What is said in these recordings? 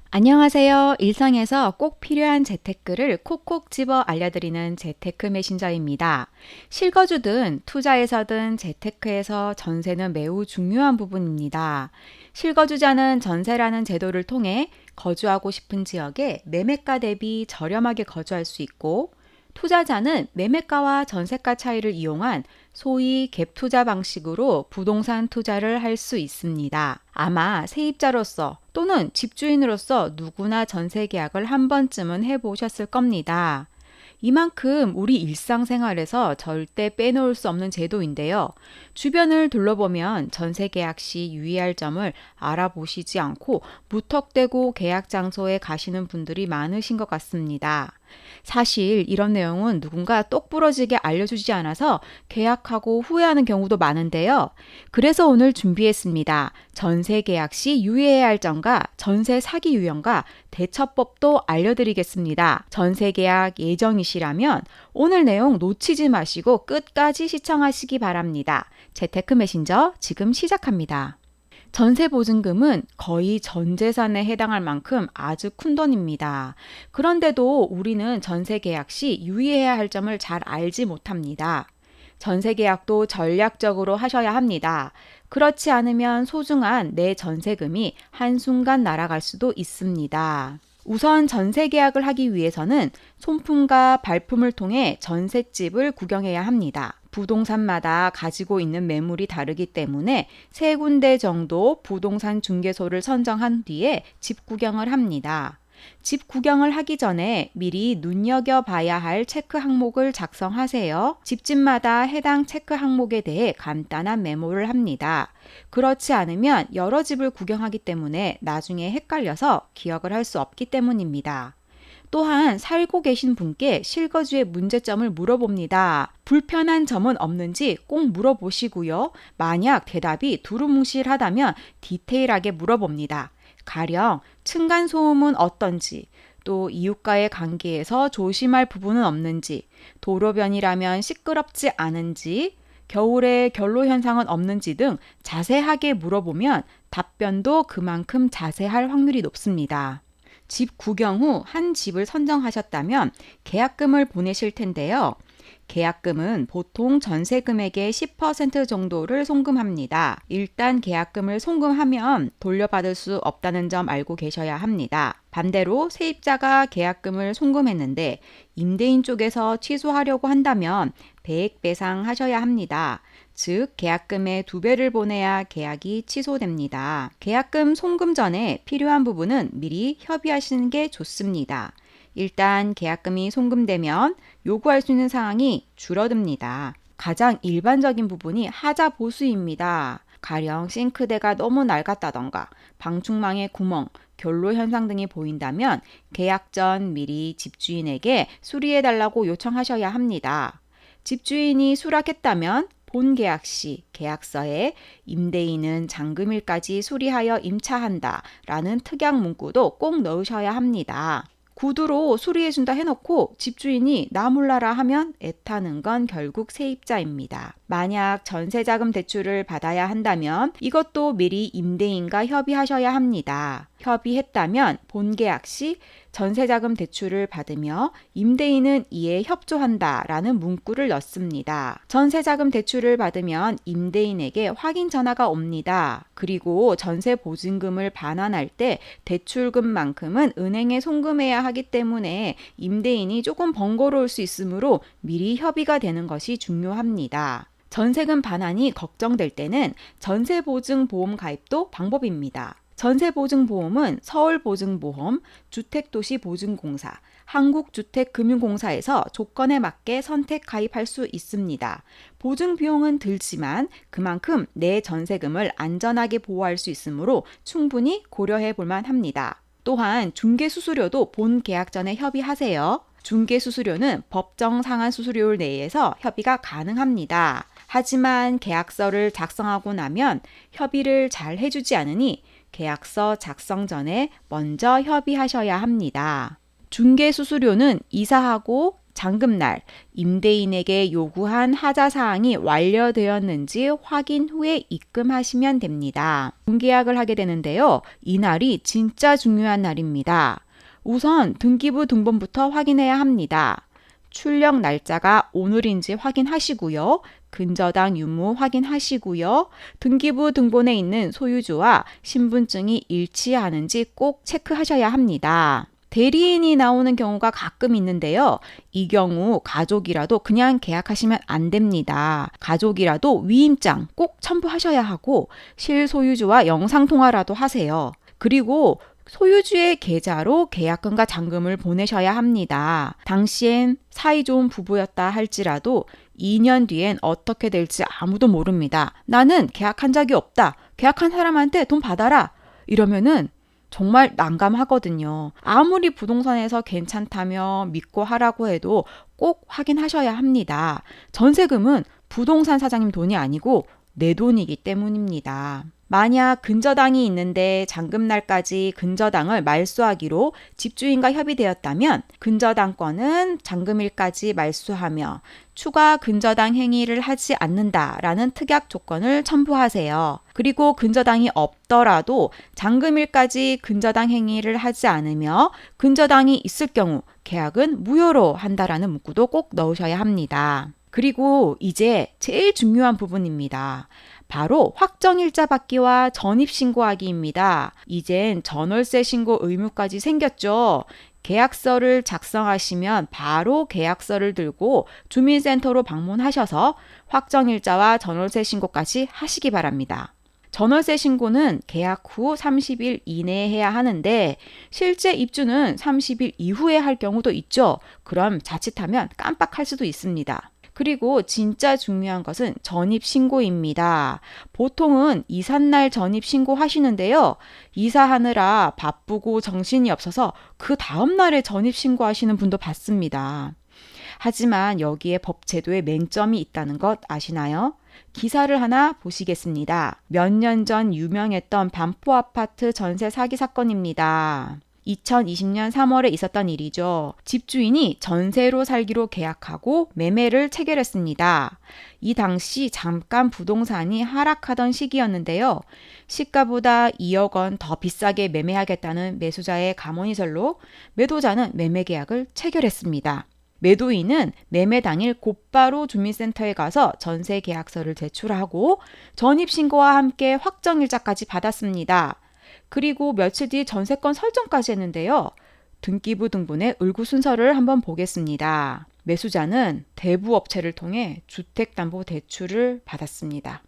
안녕하세요. 일상에서 꼭 필요한 재테크를 콕콕 집어 알려드리는 재테크 메신저입니다. 실거주든 투자에서든 재테크에서 전세는 매우 중요한 부분입니다. 실거주자는 전세라는 제도를 통해 거주하고 싶은 지역에 매매가 대비 저렴하게 거주할 수 있고, 투자자는 매매가와 전세가 차이를 이용한 소위 갭 투자 방식으로 부동산 투자를 할 수 있습니다. 아마 세입자로서 또는 집주인으로서 누구나 전세 계약을 한 번쯤은 해보셨을 겁니다. 이만큼 우리 일상생활에서 절대 빼놓을 수 없는 제도인데요. 주변을 둘러보면 전세 계약 시 유의할 점을 알아보시지 않고 무턱대고 계약 장소에 가시는 분들이 많으신 것 같습니다. 사실 이런 내용은 누군가 똑부러지게 알려주지 않아서 계약하고 후회하는 경우도 많은데요. 그래서 오늘 준비했습니다. 전세 계약 시 유의해야 할 점과 전세 사기 유형과 대처법도 알려드리겠습니다. 전세 계약 예정이시라면 오늘 내용 놓치지 마시고 끝까지 시청하시기 바랍니다. 재테크 메신저 지금 시작합니다. 전세 보증금은 거의 전 재산에 해당할 만큼 아주 큰 돈입니다. 그런데도 우리는 전세 계약 시 유의해야 할 점을 잘 알지 못합니다. 전세 계약도 전략적으로 하셔야 합니다. 그렇지 않으면 소중한 내 전세금이 한순간 날아갈 수도 있습니다. 우선 전세 계약을 하기 위해서는 손품과 발품을 통해 전셋집을 구경해야 합니다. 부동산마다 가지고 있는 매물이 다르기 때문에 세 군데 정도 부동산 중개소를 선정한 뒤에 집 구경을 합니다. 집 구경을 하기 전에 미리 눈여겨봐야 할 체크 항목을 작성하세요. 집집마다 해당 체크 항목에 대해 간단한 메모를 합니다. 그렇지 않으면 여러 집을 구경하기 때문에 나중에 헷갈려서 기억을 할 수 없기 때문입니다. 또한 살고 계신 분께 실거주의 문제점을 물어봅니다. 불편한 점은 없는지 꼭 물어보시고요. 만약 대답이 두루뭉실하다면 디테일하게 물어봅니다. 가령 층간소음은 어떤지, 또 이웃과의 관계에서 조심할 부분은 없는지, 도로변이라면 시끄럽지 않은지, 겨울에 결로 현상은 없는지 등 자세하게 물어보면 답변도 그만큼 자세할 확률이 높습니다. 집 구경 후 한 집을 선정하셨다면 계약금을 보내실 텐데요. 계약금은 보통 전세 금액의 10% 정도를 송금합니다. 일단 계약금을 송금하면 돌려받을 수 없다는 점 알고 계셔야 합니다. 반대로 세입자가 계약금을 송금했는데 임대인 쪽에서 취소하려고 한다면 배액배상하셔야 합니다. 즉 계약금의 2배를 보내야 계약이 취소됩니다. 계약금 송금 전에 필요한 부분은 미리 협의하시는 게 좋습니다. 일단 계약금이 송금되면 요구할 수 있는 사항이 줄어듭니다. 가장 일반적인 부분이 하자 보수입니다. 가령 싱크대가 너무 낡았다던가 방충망에 구멍, 결로 현상 등이 보인다면 계약 전 미리 집주인에게 수리해달라고 요청하셔야 합니다. 집주인이 수락했다면 본 계약 시 계약서에 임대인은 잔금일까지 수리하여 임차한다 라는 특약 문구도 꼭 넣으셔야 합니다. 구두로 수리해준다 해놓고 집주인이 나 몰라라 하면 애타는 건 결국 세입자입니다. 만약 전세자금 대출을 받아야 한다면 이것도 미리 임대인과 협의하셔야 합니다. 협의했다면 본계약 시 전세자금 대출을 받으며 임대인은 이에 협조한다 라는 문구를 넣습니다. 전세자금 대출을 받으면 임대인에게 확인 전화가 옵니다. 그리고 전세 보증금을 반환할 때 대출금만큼은 은행에 송금해야 하기 때문에 임대인이 조금 번거로울 수 있으므로 미리 협의가 되는 것이 중요합니다. 전세금 반환이 걱정될 때는 전세보증보험 가입도 방법입니다. 전세보증보험은 서울보증보험, 주택도시보증공사, 한국주택금융공사에서 조건에 맞게 선택 가입할 수 있습니다. 보증비용은 들지만 그만큼 내 전세금을 안전하게 보호할 수 있으므로 충분히 고려해 볼 만합니다. 또한 중개수수료도 본 계약 전에 협의하세요. 중개수수료는 법정 상한 수수료율 내에서 협의가 가능합니다. 하지만 계약서를 작성하고 나면 협의를 잘 해주지 않으니 계약서 작성 전에 먼저 협의하셔야 합니다. 중개 수수료는 이사하고 잔금날, 임대인에게 요구한 하자사항이 완료되었는지 확인 후에 입금하시면 됩니다. 본계약을 하게 되는데요. 이날이 진짜 중요한 날입니다. 우선 등기부 등본부터 확인해야 합니다. 출력 날짜가 오늘인지 확인하시고요. 근저당 유무 확인하시고요. 등기부 등본에 있는 소유주와 신분증이 일치하는지 꼭 체크하셔야 합니다. 대리인이 나오는 경우가 가끔 있는데요. 이 경우 가족이라도 그냥 계약하시면 안 됩니다. 가족이라도 위임장 꼭 첨부하셔야 하고 실소유주와 영상통화라도 하세요. 그리고 소유주의 계좌로 계약금과 잔금을 보내셔야 합니다. 당시엔 사이 좋은 부부였다 할지라도 2년 뒤엔 어떻게 될지 아무도 모릅니다. 나는 계약한 적이 없다. 계약한 사람한테 돈 받아라. 이러면은 정말 난감하거든요. 아무리 부동산에서 괜찮다며 믿고 하라고 해도 꼭 확인하셔야 합니다. 전세금은 부동산 사장님 돈이 아니고 내 돈이기 때문입니다. 만약 근저당이 있는데 잔금날까지 근저당을 말소하기로 집주인과 협의되었다면 근저당권은 잔금일까지 말소하며 추가 근저당 행위를 하지 않는다라는 특약 조건을 첨부하세요. 그리고 근저당이 없더라도 잔금일까지 근저당 행위를 하지 않으며 근저당이 있을 경우 계약은 무효로 한다라는 문구도 꼭 넣으셔야 합니다. 그리고 이제 제일 중요한 부분입니다. 바로 확정일자 받기와 전입신고하기입니다. 이젠 전월세 신고 의무까지 생겼죠. 계약서를 작성하시면 바로 계약서를 들고 주민센터로 방문하셔서 확정일자와 전월세 신고까지 하시기 바랍니다. 전월세 신고는 계약 후 30일 이내에 해야 하는데 실제 입주는 30일 이후에 할 경우도 있죠. 그럼 자칫하면 깜빡할 수도 있습니다. 그리고 진짜 중요한 것은 전입신고입니다. 보통은 이삿날 전입신고 하시는데요. 이사하느라 바쁘고 정신이 없어서 그 다음날에 전입신고 하시는 분도 봤습니다. 하지만 여기에 법제도에 맹점이 있다는 것 아시나요? 기사를 하나 보시겠습니다. 몇 년 전 유명했던 반포아파트 전세 사기 사건입니다. 2020년 3월에 있었던 일이죠. 집주인이 전세로 살기로 계약하고 매매를 체결했습니다. 이 당시 잠깐 부동산이 하락하던 시기였는데요. 시가보다 2억 원 더 비싸게 매매하겠다는 매수자의 감언이설로 매도자는 매매 계약을 체결했습니다. 매도인은 매매 당일 곧바로 주민센터에 가서 전세 계약서를 제출하고 전입신고와 함께 확정일자까지 받았습니다. 그리고 며칠 뒤 전세권 설정까지 했는데요. 등기부 등본의 을구 순서를 한번 보겠습니다. 매수자는 대부업체를 통해 주택담보대출을 받았습니다.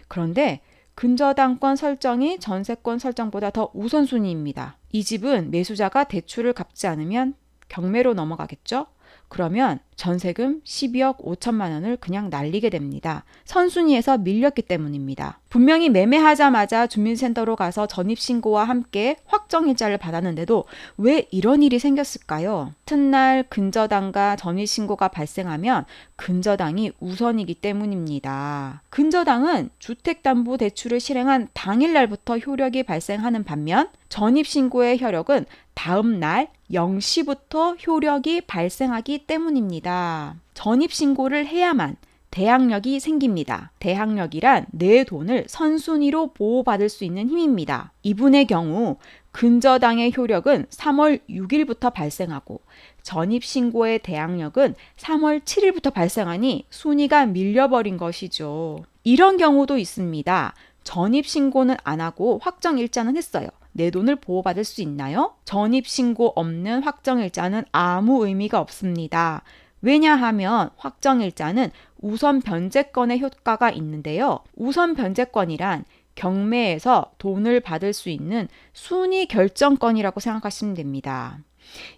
그런데 근저당권 설정이 전세권 설정보다 더 우선순위입니다. 이 집은 매수자가 대출을 갚지 않으면 경매로 넘어가겠죠? 그러면 전세금 12억 5천만 원을 그냥 날리게 됩니다. 선순위에서 밀렸기 때문입니다. 분명히 매매하자마자 주민센터로 가서 전입신고와 함께 확정일자를 받았는데도 왜 이런 일이 생겼을까요? 같은 날 근저당과 전입신고가 발생하면 근저당이 우선이기 때문입니다. 근저당은 주택담보대출을 실행한 당일날부터 효력이 발생하는 반면 전입신고의 효력은 다음 날 0시부터 효력이 발생하기 때문입니다. 전입신고를 해야만 대항력이 생깁니다. 대항력이란 내 돈을 선순위로 보호받을 수 있는 힘입니다. 이분의 경우 근저당의 효력은 3월 6일부터 발생하고 전입신고의 대항력은 3월 7일부터 발생하니 순위가 밀려버린 것이죠. 이런 경우도 있습니다. 전입신고는 안 하고 확정일자는 했어요. 내 돈을 보호받을 수 있나요? 전입신고 없는 확정일자는 아무 의미가 없습니다. 왜냐하면 확정일자는 우선 변제권의 효과가 있는데요. 우선 변제권이란 경매에서 돈을 받을 수 있는 순위 결정권이라고 생각하시면 됩니다.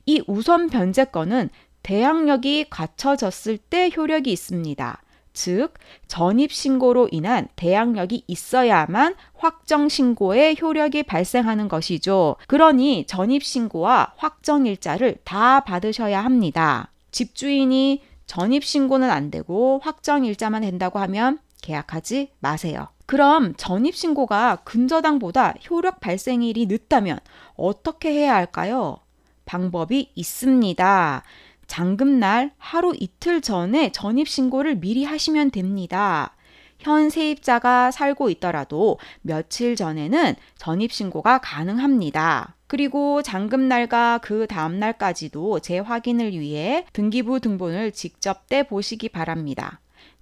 이 우선 변제권은 대항력이 갖춰졌을 때 효력이 있습니다. 즉, 전입신고로 인한 대항력이 있어야만 확정신고의 효력이 발생하는 것이죠. 그러니 전입신고와 확정일자를 다 받으셔야 합니다. 집주인이 전입신고는 안 되고 확정일자만 된다고 하면 계약하지 마세요. 그럼 전입신고가 근저당보다 효력 발생일이 늦다면 어떻게 해야 할까요? 방법이 있습니다. 잔금날 하루 이틀 전에 전입신고를 미리 하시면 됩니다. 현 세입자가 살고 있더라도 며칠 전에는 전입신고가 가능합니다. 그리고 잔금날과 그 다음날까지도 재확인을 위해 등기부 등본을 직접 떼보시기 바랍니다.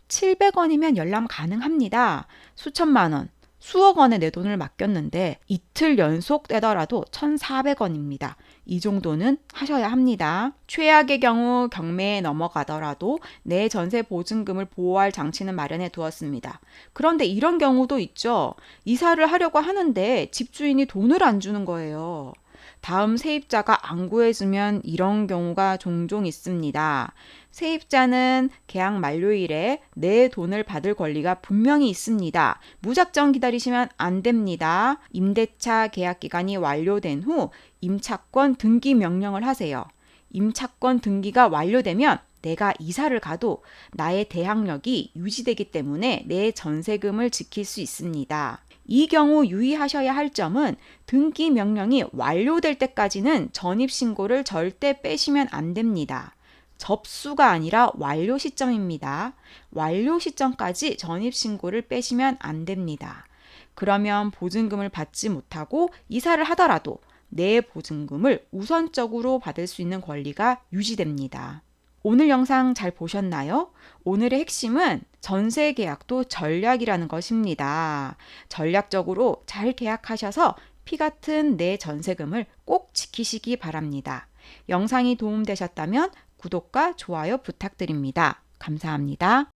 700원이면 열람 가능합니다. 수천만 원, 수억 원의 내 돈을 맡겼는데 이틀 연속 떼더라도 1,400원입니다. 이 정도는 하셔야 합니다. 최악의 경우 경매에 넘어가더라도 내 전세 보증금을 보호할 장치는 마련해 두었습니다. 그런데 이런 경우도 있죠. 이사를 하려고 하는데 집주인이 돈을 안 주는 거예요. 다음 세입자가 안 구해주면 이런 경우가 종종 있습니다. 세입자는 계약 만료일에 내 돈을 받을 권리가 분명히 있습니다. 무작정 기다리시면 안 됩니다. 임대차 계약 기간이 완료된 후 임차권 등기 명령을 하세요. 임차권 등기가 완료되면 내가 이사를 가도 나의 대항력이 유지되기 때문에 내 전세금을 지킬 수 있습니다. 이 경우 유의하셔야 할 점은 등기 명령이 완료될 때까지는 전입신고를 절대 빼시면 안 됩니다. 접수가 아니라 완료 시점입니다. 완료 시점까지 전입신고를 빼시면 안 됩니다. 그러면 보증금을 받지 못하고 이사를 하더라도 내 보증금을 우선적으로 받을 수 있는 권리가 유지됩니다. 오늘 영상 잘 보셨나요? 오늘의 핵심은 전세 계약도 전략이라는 것입니다. 전략적으로 잘 계약하셔서 피 같은 내 전세금을 꼭 지키시기 바랍니다. 영상이 도움되셨다면 구독과 좋아요 부탁드립니다. 감사합니다.